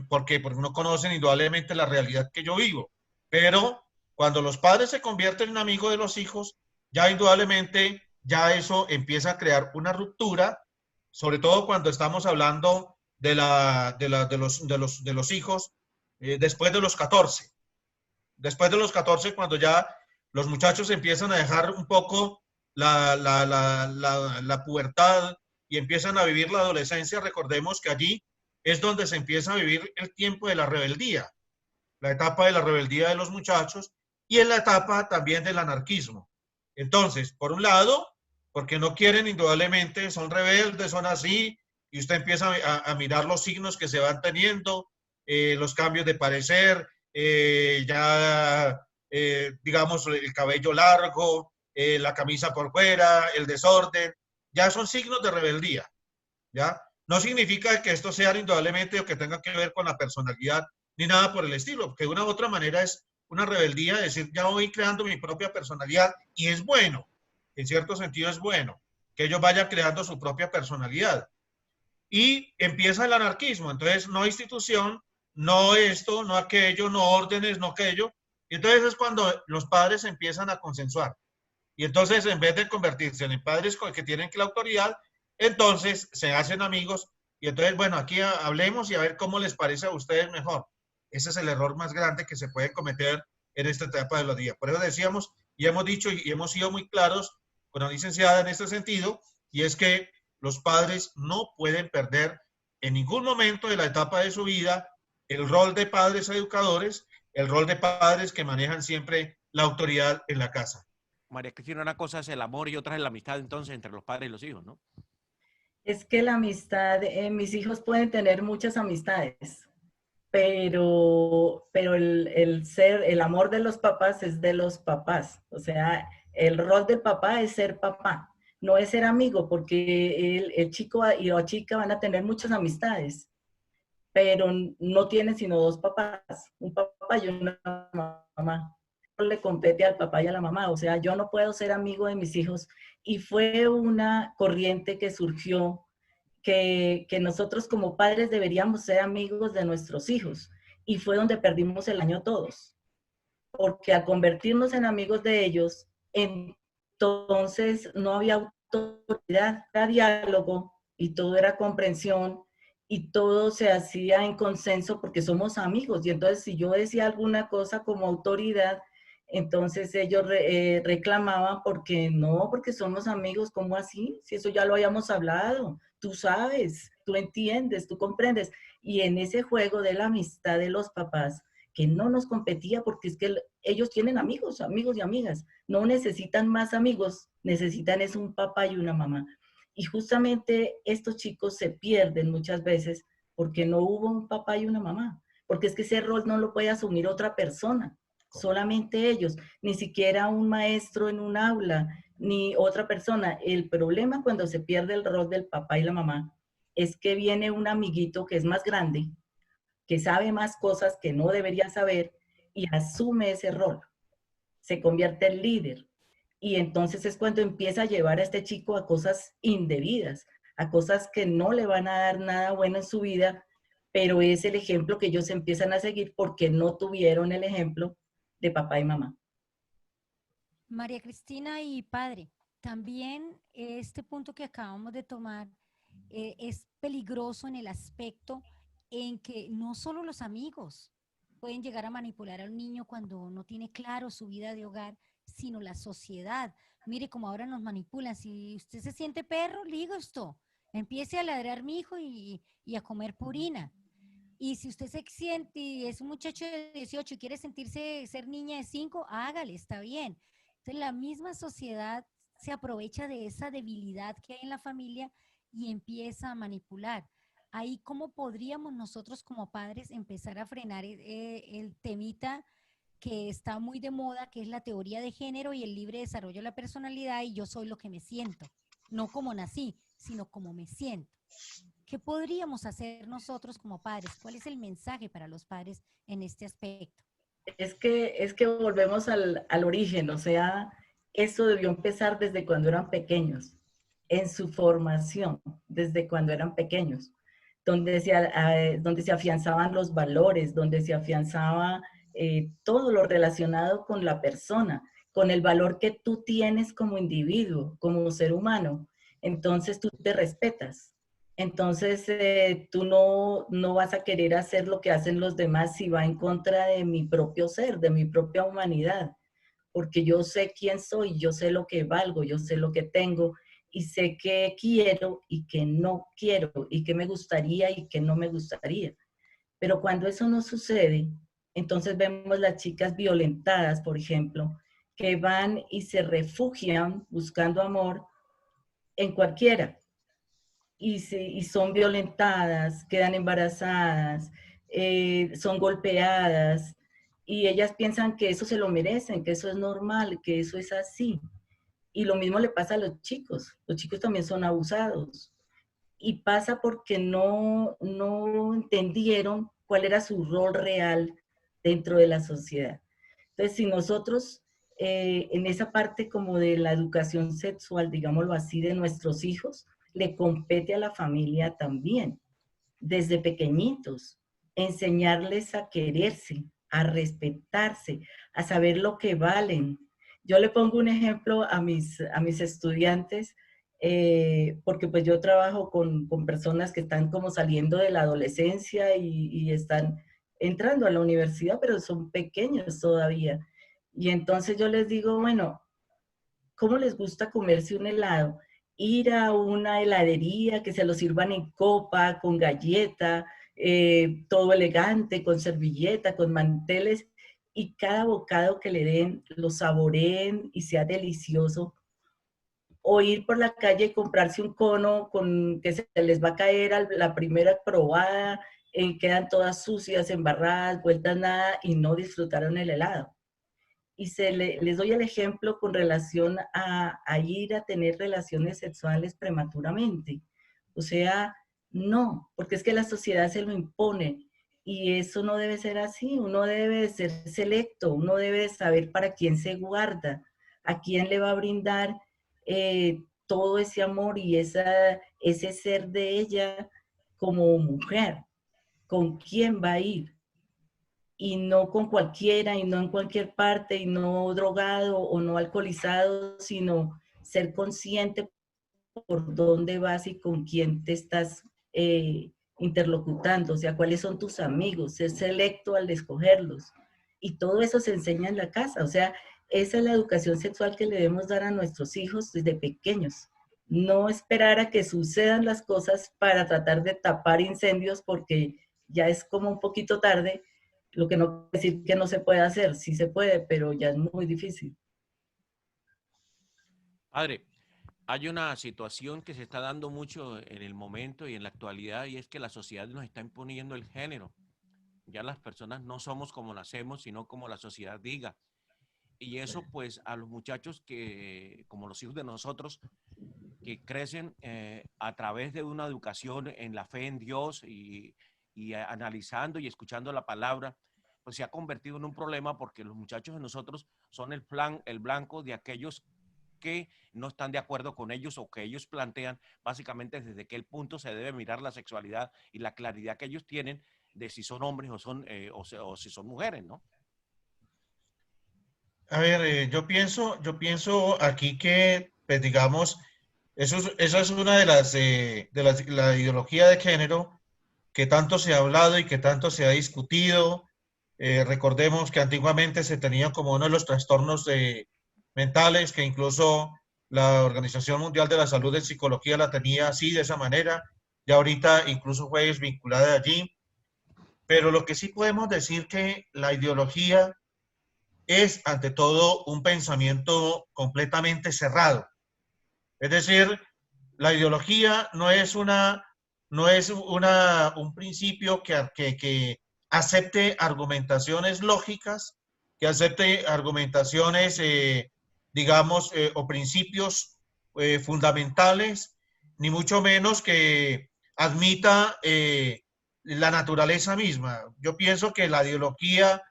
D: porque no conocen indudablemente la realidad que yo vivo. Pero cuando los padres se convierten en amigos de los hijos, ya indudablemente, ya eso empieza a crear una ruptura, sobre todo cuando estamos hablando de los hijos después de los 14. Después de los 14, cuando ya los muchachos empiezan a dejar un poco la pubertad y empiezan a vivir la adolescencia, recordemos que allí es donde se empieza a vivir el tiempo de la rebeldía, la etapa de la rebeldía de los muchachos, y en la etapa también del anarquismo. Entonces, por un lado, porque no quieren indudablemente, son rebeldes, son así, y usted empieza a mirar los signos que se van teniendo, los cambios de parecer, digamos, el cabello largo, la camisa por fuera, el desorden, ya son signos de rebeldía, ¿ya? No significa que esto sea indudablemente o que tenga que ver con la personalidad, ni nada por el estilo, porque de una u otra manera es una rebeldía, es decir, ya voy creando mi propia personalidad, y es bueno, en cierto sentido es bueno, que ellos vayan creando su propia personalidad. Y empieza el anarquismo, entonces no institución, no esto, no aquello, no órdenes, no aquello, y entonces es cuando los padres empiezan a consensuar. Y entonces, en vez de convertirse en padres que tienen la autoridad, entonces se hacen amigos, y entonces, bueno, aquí hablemos y a ver cómo les parece a ustedes mejor. Ese es el error más grande que se puede cometer en esta etapa de los días. Por eso decíamos, y hemos dicho, y hemos sido muy claros con la licenciada en este sentido, y es que los padres no pueden perder en ningún momento de la etapa de su vida el rol de padres educadores, el rol de padres que manejan siempre la autoridad en la casa.
B: María Cristina, una cosa es el amor y otra es la amistad entonces entre los padres y los hijos, ¿no?
E: Es que la amistad, mis hijos pueden tener muchas amistades, pero el amor de los papás es de los papás. O sea, el rol del papá es ser papá, no es ser amigo, porque el chico y la chica van a tener muchas amistades, pero no tienen sino dos papás, un papá y una mamá. Le compete al papá y a la mamá, o sea, yo no puedo ser amigo de mis hijos, y fue una corriente que surgió que nosotros como padres deberíamos ser amigos de nuestros hijos, y fue donde perdimos el año todos, porque al convertirnos en amigos de ellos, entonces no había autoridad, era diálogo, y todo era comprensión, y todo se hacía en consenso porque somos amigos, y entonces si yo decía alguna cosa como autoridad, entonces ellos reclamaban porque somos amigos, ¿cómo así? Si eso ya lo habíamos hablado, tú sabes, tú entiendes, tú comprendes. Y en ese juego de la amistad de los papás, que no nos competía porque es que ellos tienen amigos y amigas, no necesitan más amigos, necesitan es un papá y una mamá. Y justamente estos chicos se pierden muchas veces porque no hubo un papá y una mamá, porque es que ese rol no lo puede asumir otra persona. Solamente ellos, ni siquiera un maestro en un aula, ni otra persona. El problema cuando se pierde el rol del papá y la mamá es que viene un amiguito que es más grande, que sabe más cosas que no debería saber y asume ese rol. Se convierte en líder. Y entonces es cuando empieza a llevar a este chico a cosas indebidas, a cosas que no le van a dar nada bueno en su vida, pero es el ejemplo que ellos empiezan a seguir porque no tuvieron el ejemplo de papá y mamá.
C: María Cristina y padre, También este punto que acabamos de tomar es peligroso en el aspecto en que no solo los amigos pueden llegar a manipular al niño cuando no tiene claro su vida de hogar, sino la sociedad. Mire cómo ahora nos manipulan. Si usted se siente perro, esto. Empiece a ladrar mi hijo y a comer purina. Y si usted se siente y es un muchacho de 18 y quiere sentirse ser niña de 5, hágale, está bien. Entonces la misma sociedad se aprovecha de esa debilidad que hay en la familia y empieza a manipular. Ahí, ¿cómo podríamos nosotros como padres empezar a frenar el temita que está muy de moda, que es la teoría de género y el libre desarrollo de la personalidad y yo soy lo que me siento? No como nací, sino como me siento. ¿Qué podríamos hacer nosotros como padres? ¿Cuál es el mensaje para los padres en este aspecto?
E: Es que volvemos al origen, o sea, eso debió empezar desde cuando eran pequeños, en su formación, desde cuando eran pequeños, donde se afianzaban los valores, donde se afianzaba todo lo relacionado con la persona, con el valor que tú tienes como individuo, como ser humano. Entonces tú te respetas. Entonces tú no vas a querer hacer lo que hacen los demás si va en contra de mi propio ser, de mi propia humanidad, porque yo sé quién soy, yo sé lo que valgo, yo sé lo que tengo y sé qué quiero y qué no quiero y qué me gustaría y qué no me gustaría. Pero cuando eso no sucede, entonces vemos las chicas violentadas, por ejemplo, que van y se refugian buscando amor en cualquiera y son violentadas, quedan embarazadas, son golpeadas y ellas piensan que eso se lo merecen, que eso es normal, que eso es así. Y lo mismo le pasa a los chicos también son abusados. Y pasa porque no entendieron cuál era su rol real dentro de la sociedad. Entonces, si nosotros en esa parte como de la educación sexual, digámoslo así, de nuestros hijos, le compete a la familia también, desde pequeñitos, enseñarles a quererse, a respetarse, a saber lo que valen. Yo le pongo un ejemplo a mis estudiantes, porque pues yo trabajo con personas que están como saliendo de la adolescencia y están entrando a la universidad, pero son pequeños todavía. Y entonces yo les digo, bueno, ¿cómo les gusta comerse un helado? Ir a una heladería, que se lo sirvan en copa, con galleta, todo elegante, con servilleta, con manteles, y cada bocado que le den lo saboreen y sea delicioso. O ir por la calle y comprarse un cono con que se les va a caer a la primera probada, quedan todas sucias, embarradas, vueltas nada, y no disfrutaron el helado. Y les doy el ejemplo con relación a ir a tener relaciones sexuales prematuramente. O sea, no, porque es que la sociedad se lo impone y eso no debe ser así. Uno debe ser selecto, uno debe saber para quién se guarda, a quién le va a brindar todo ese amor y ese ser de ella como mujer, con quién va a ir. Y no con cualquiera, y no en cualquier parte, y no drogado o no alcoholizado, sino ser consciente por dónde vas y con quién te estás interlocutando, o sea, cuáles son tus amigos, ser selecto al escogerlos. Y todo eso se enseña en la casa, o sea, esa es la educación sexual que le debemos dar a nuestros hijos desde pequeños. No esperar a que sucedan las cosas para tratar de tapar incendios porque ya es como un poquito tarde, lo que no quiere decir que no se puede hacer, sí se puede, pero ya es muy difícil.
B: Padre, hay una situación que se está dando mucho en el momento y en la actualidad y es que la sociedad nos está imponiendo el género. Ya las personas no somos como nacemos, sino como la sociedad diga. Y eso pues a los muchachos que, como los hijos de nosotros, que crecen a través de una educación en la fe en Dios y analizando y escuchando la palabra, pues se ha convertido en un problema porque los muchachos de nosotros son el blanco de aquellos que no están de acuerdo con ellos o que ellos plantean básicamente desde qué punto se debe mirar la sexualidad y la claridad que ellos tienen de si son hombres o si son mujeres, ¿no?
D: A ver, yo pienso aquí que pues digamos, eso es una de la ideología de género que tanto se ha hablado y que tanto se ha discutido. Recordemos que antiguamente se tenía como uno de los trastornos mentales, que incluso la Organización Mundial de la Salud en Psicología la tenía así, de esa manera, y ahorita incluso fue desvinculada de allí. Pero lo que sí podemos decir que la ideología es, ante todo, un pensamiento completamente cerrado. Es decir, la ideología no es un principio que acepte argumentaciones lógicas, que acepte argumentaciones, digamos, o principios fundamentales, ni mucho menos que admita la naturaleza misma. Yo pienso que la ideología,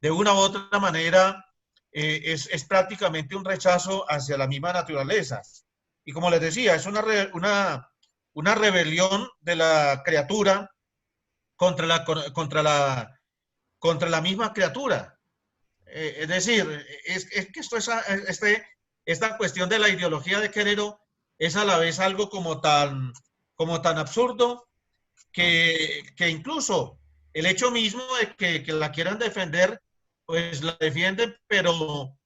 D: de una u otra manera, es prácticamente un rechazo hacia la misma naturaleza. Y como les decía, es una rebelión de la criatura contra la misma criatura. Es decir, es que esta cuestión de la ideología de género es a la vez algo como tan absurdo que incluso el hecho mismo de que la quieran defender, pues la defienden, pero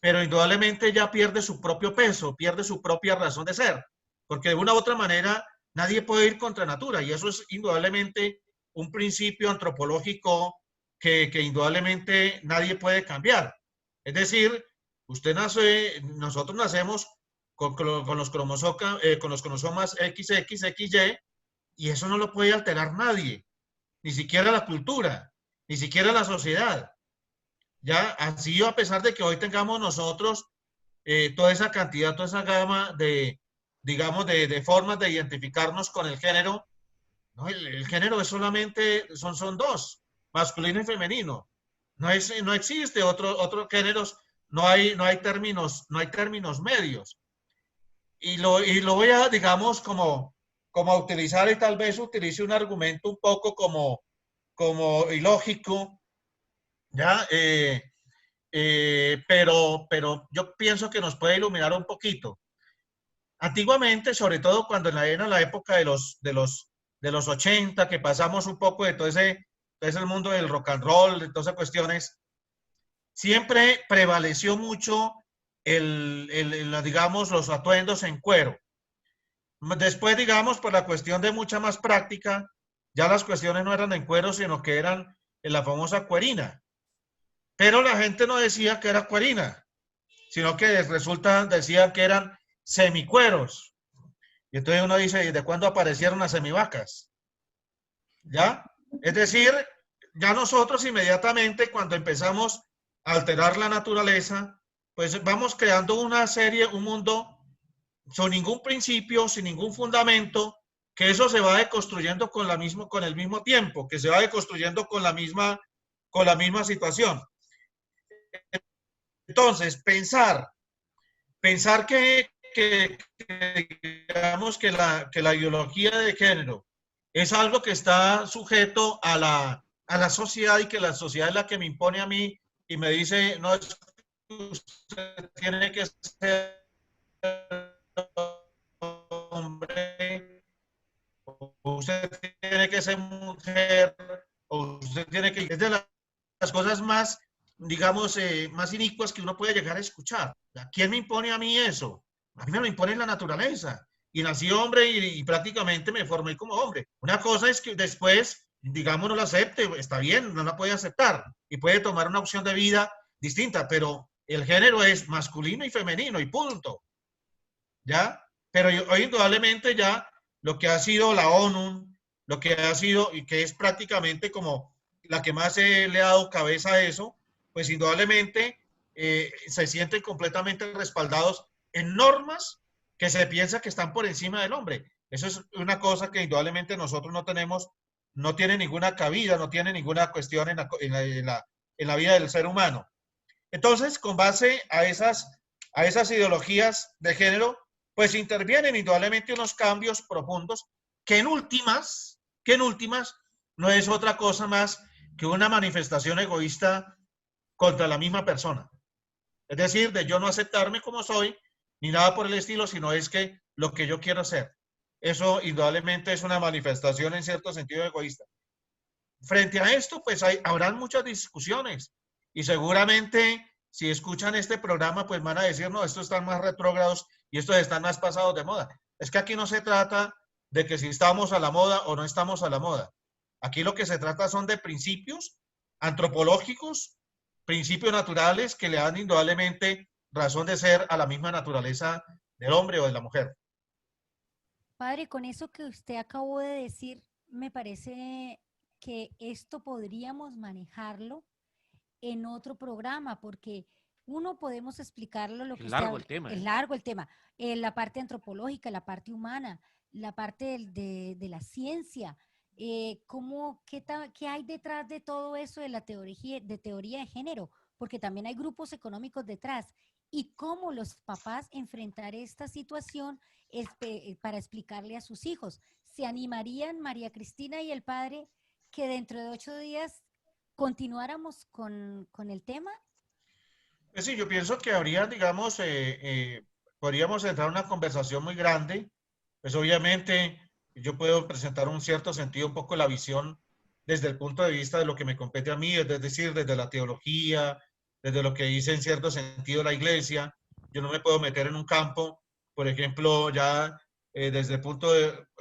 D: indudablemente ya pierde su propio peso, pierde su propia razón de ser, porque de una u otra manera nadie puede ir contra natura, y eso es indudablemente un principio antropológico que indudablemente nadie puede cambiar. Es decir, nosotros nacemos con los cromosomas XY, y eso no lo puede alterar nadie, ni siquiera la cultura, ni siquiera la sociedad. Ya, así, a pesar de que hoy tengamos nosotros toda esa cantidad, toda esa gama digamos, de formas de identificarnos con el género, ¿no? El género es solamente, son dos, masculino y femenino. No existe otro géneros, no hay términos medios. Y lo voy a, digamos, como a utilizar, y tal vez utilice un argumento un poco como ilógico, ¿ya? Pero yo pienso que nos puede iluminar un poquito. Antiguamente, sobre todo cuando era la época de los 80, que pasamos un poco de todo ese mundo del rock and roll, de todas esas cuestiones, siempre prevaleció mucho digamos, los atuendos en cuero. Después, digamos, por la cuestión de mucha más práctica, ya las cuestiones no eran en cuero, sino que eran en la famosa cuerina. Pero la gente no decía que era cuerina, sino que decían que eran semicueros. Y entonces uno dice, ¿de cuándo aparecieron las semivacas? ¿Ya? Es decir, ya nosotros inmediatamente, cuando empezamos a alterar la naturaleza, pues vamos creando un mundo sin ningún principio, sin ningún fundamento, que eso se va deconstruyendo con el mismo tiempo, que se va deconstruyendo con la misma situación. Entonces, pensar que digamos que la ideología de género es algo que está sujeto a la sociedad, y que la sociedad es la que me impone a mí y me dice, no, usted tiene que ser hombre, usted tiene que ser mujer, o usted tiene que... Es de las cosas más, digamos, más inicuas que uno puede llegar a escuchar. ¿Quién me impone a mí eso? A mí me lo impone la naturaleza. Y nací hombre y prácticamente me formé como hombre. Una cosa es que después, digamos, no lo acepte, está bien, no la puede aceptar y puede tomar una opción de vida distinta, pero el género es masculino y femenino y punto. ¿Ya? Pero hoy indudablemente ya lo que ha sido la ONU, lo que ha sido, y que es prácticamente como la que más le ha dado cabeza a eso, pues indudablemente se sienten completamente respaldados en normas que se piensa que están por encima del hombre. Eso es una cosa que indudablemente nosotros no tenemos, no tiene ninguna cabida, no tiene ninguna cuestión en la vida del ser humano. Entonces, con base a esas ideologías de género, pues intervienen indudablemente unos cambios profundos que en últimas no es otra cosa más que una manifestación egoísta contra la misma persona. Es decir, de yo no aceptarme como soy ni nada por el estilo, sino es que lo que yo quiero hacer. Eso indudablemente es una manifestación en cierto sentido egoísta. Frente a esto, pues habrán muchas discusiones y seguramente si escuchan este programa, pues van a decir, no, estos están más retrógrados y estos están más pasados de moda. Es que aquí no se trata de que si estamos a la moda o no estamos a la moda. Aquí lo que se trata son de principios antropológicos, principios naturales que le dan indudablemente razón de ser a la misma naturaleza del hombre o de la mujer.
C: Padre, con eso que usted acabó de decir, me parece que esto podríamos manejarlo en otro programa, porque uno podemos explicarlo lo que
B: Es largo el tema.
C: es largo el tema, la parte antropológica, la parte humana, la parte de la ciencia, qué hay detrás de todo eso de la teoría de género, porque también hay grupos económicos detrás, y cómo los papás enfrentar esta situación para explicarle a sus hijos. ¿Se animarían María Cristina y el padre que dentro de 8 días continuáramos con el tema?
D: Pues sí, yo pienso que habría, digamos, podríamos entrar en una conversación muy grande. Pues obviamente yo puedo presentar un cierto sentido, un poco la visión desde el punto de vista de lo que me compete a mí, es decir, desde la teología, desde lo que dice en cierto sentido la iglesia. Yo no me puedo meter en un campo, por ejemplo, ya desde el punto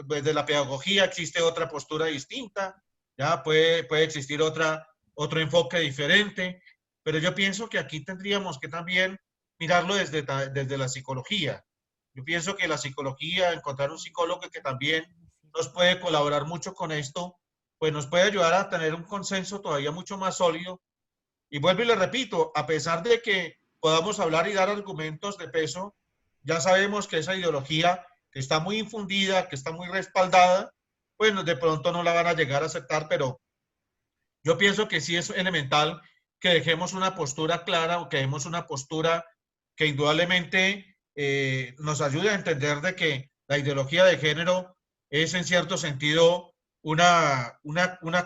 D: desde la pedagogía existe otra postura distinta, ya puede existir otro enfoque diferente, pero yo pienso que aquí tendríamos que también mirarlo desde la psicología. Yo pienso que la psicología, encontrar un psicólogo que también nos puede colaborar mucho con esto, pues nos puede ayudar a tener un consenso todavía mucho más sólido. Y vuelvo y le repito, a pesar de que podamos hablar y dar argumentos de peso, ya sabemos que esa ideología que está muy infundida, que está muy respaldada, pues de pronto no la van a llegar a aceptar, pero yo pienso que sí es elemental que dejemos una postura clara o que dejemos una postura que indudablemente nos ayude a entender de que la ideología de género es en cierto sentido una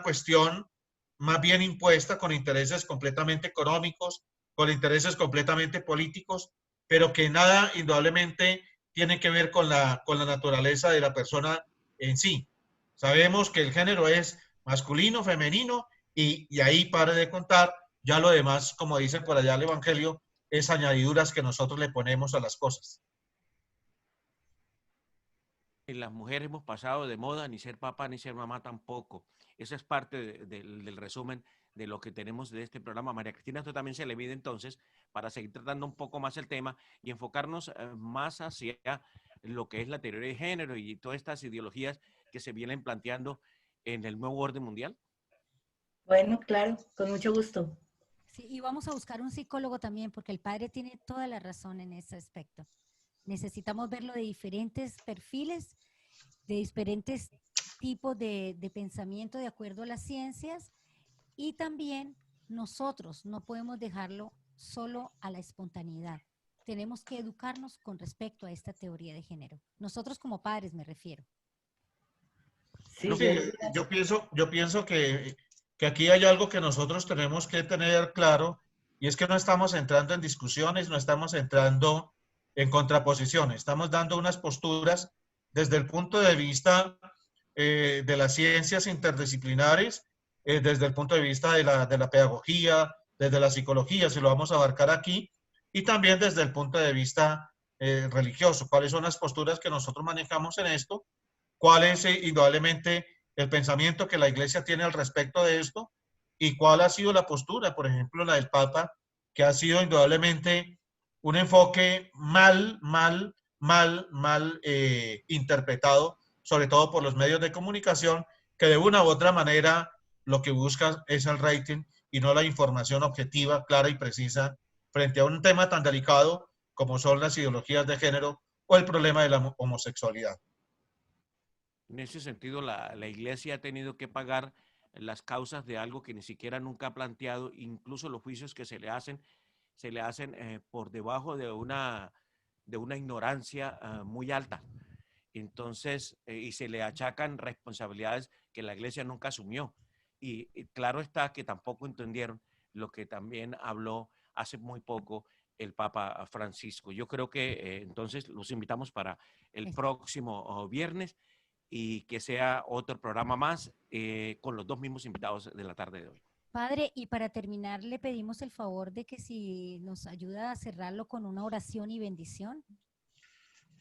D: cuestión más bien impuesta con intereses completamente económicos, con intereses completamente políticos, pero que nada indudablemente tiene que ver con la naturaleza de la persona en sí. Sabemos que el género es masculino, femenino, y ahí pare de contar, ya lo demás, como dicen por allá el Evangelio, es añadiduras que nosotros le ponemos a las cosas.
B: Las mujeres hemos pasado de moda, ni ser papá ni ser mamá tampoco. Esa es parte del resumen de lo que tenemos de este programa. María Cristina, esto también se le mide entonces para seguir tratando un poco más el tema y enfocarnos más hacia lo que es la teoría de género y todas estas ideologías que se vienen planteando en el nuevo orden mundial.
E: Bueno, claro, con mucho gusto.
C: Sí, y vamos a buscar un psicólogo también, porque el padre tiene toda la razón en ese aspecto. Necesitamos verlo de diferentes perfiles, de diferentes tipos de pensamiento de acuerdo a las ciencias, y también nosotros no podemos dejarlo solo a la espontaneidad. Tenemos que educarnos con respecto a esta teoría de género. Nosotros como padres me refiero.
E: Sí,
D: yo pienso que aquí hay algo que nosotros tenemos que tener claro, y es que no estamos entrando en discusiones, no estamos entrando en contraposiciones, estamos dando unas posturas desde el punto de vista de las ciencias interdisciplinares, desde el punto de vista de la pedagogía, desde la psicología, si lo vamos a abarcar aquí, y también desde el punto de vista religioso, cuáles son las posturas que nosotros manejamos en esto, cuál es indudablemente el pensamiento que la Iglesia tiene al respecto de esto y cuál ha sido la postura, por ejemplo, la del Papa, que ha sido indudablemente un enfoque mal interpretado, sobre todo por los medios de comunicación, que de una u otra manera lo que buscan es el rating y no la información objetiva, clara y precisa frente a un tema tan delicado como son las ideologías de género o el problema de la homosexualidad.
B: En ese sentido, la Iglesia ha tenido que pagar las causas de algo que ni siquiera nunca ha planteado, incluso los juicios que se le hacen por debajo de una ignorancia muy alta. Entonces, y se le achacan responsabilidades que la Iglesia nunca asumió. Y claro está que tampoco entendieron lo que también habló hace muy poco el Papa Francisco. Yo creo que entonces los invitamos para el próximo viernes y que sea otro programa más con los dos mismos invitados de la tarde de hoy.
C: Padre, y para terminar le pedimos el favor de que si nos ayuda a cerrarlo con una oración y bendición.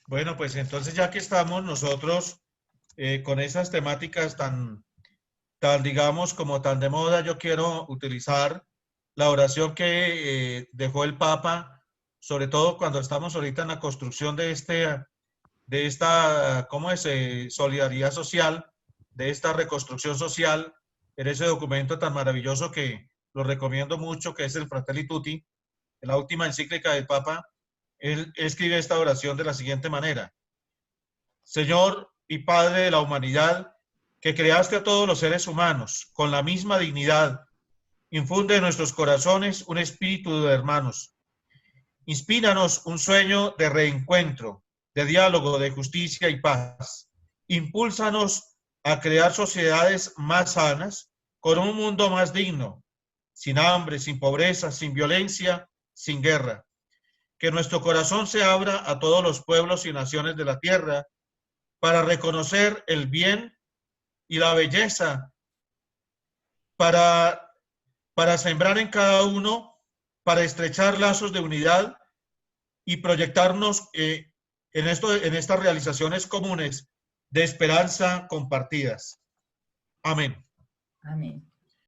D: Bueno, pues entonces ya que estamos nosotros con esas temáticas tan digamos, como tan de moda, yo quiero utilizar la oración que dejó el Papa, sobre todo cuando estamos ahorita en la construcción de esta, ¿cómo es? Solidaridad social, de esta reconstrucción social, en ese documento tan maravilloso que lo recomiendo mucho, que es el Fratelli Tutti, la última encíclica del Papa. Él escribe esta oración de la siguiente manera: Señor y Padre de la humanidad, que creaste a todos los seres humanos con la misma dignidad, infunde en nuestros corazones un espíritu de hermanos. Inspíranos un sueño de reencuentro, de diálogo, de justicia y paz. Impúlsanos a crear sociedades más sanas, con un mundo más digno, sin hambre, sin pobreza, sin violencia, sin guerra. Que nuestro corazón se abra a todos los pueblos y naciones de la tierra para reconocer el bien y la belleza, para sembrar en cada uno, para estrechar lazos de unidad y proyectarnos en estas realizaciones comunes de esperanza compartidas. Amén.
E: Amén.